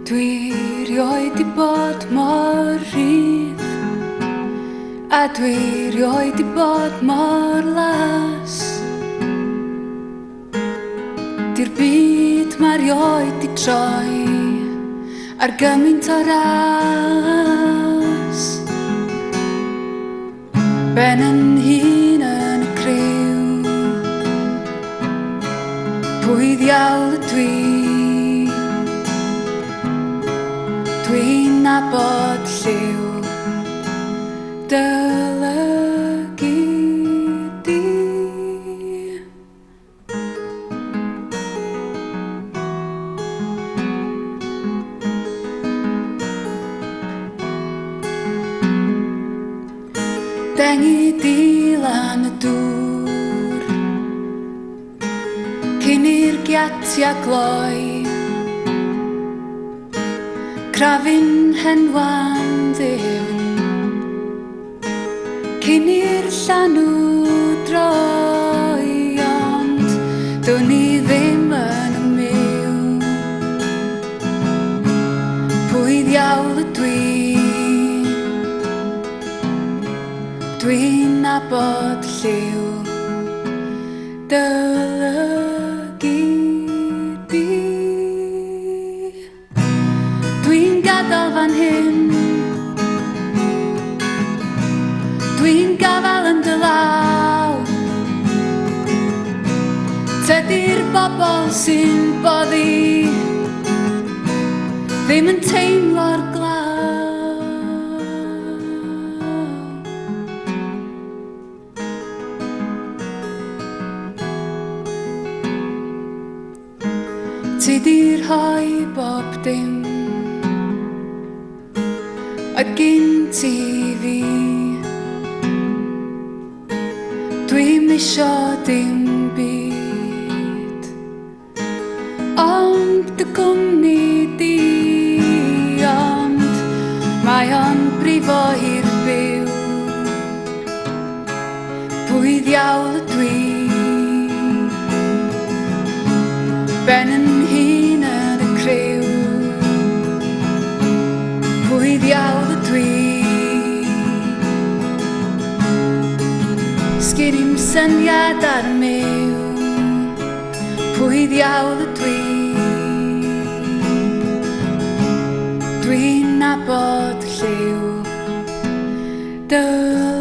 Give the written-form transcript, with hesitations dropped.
Dwi rioed 'di bod mor rhydd, a dwi rioed 'di bod mor las. Di'r byd ma rioed 'di troi ar gymaint o ras. Ben yn hun yn y criw, pwy ddiawl ydw i? Dwi'n nabod lliw dylygu di. Dengi di lan y dŵr cyn i'r giatia gloi, crafin henwan ddifn cyn i'r llanw droi, ond dwn i ddim yn y miw. Pwy ddiawl ydw i? Dwi'n nabod lliw dylygu di. Dwi'n gadael fan hyn, dwi'n gafal yn dy law. Tydi'r bobl sy'n boddi ddim yn teimlo'r glaw. Ti di rhoi bob dim oedd gyn ti fi. Dwi'm isio dim byd, ond dy gwmni di, ond mae o'n brifo i'r byw. Pwy ddiawl ydw i? Ben yn hun yn y criw, pwy ddiawl ydw i? Sgynnym syniad ar miw, pwy ddiawl ydw i? Dwi'n nabod lliw dylygu.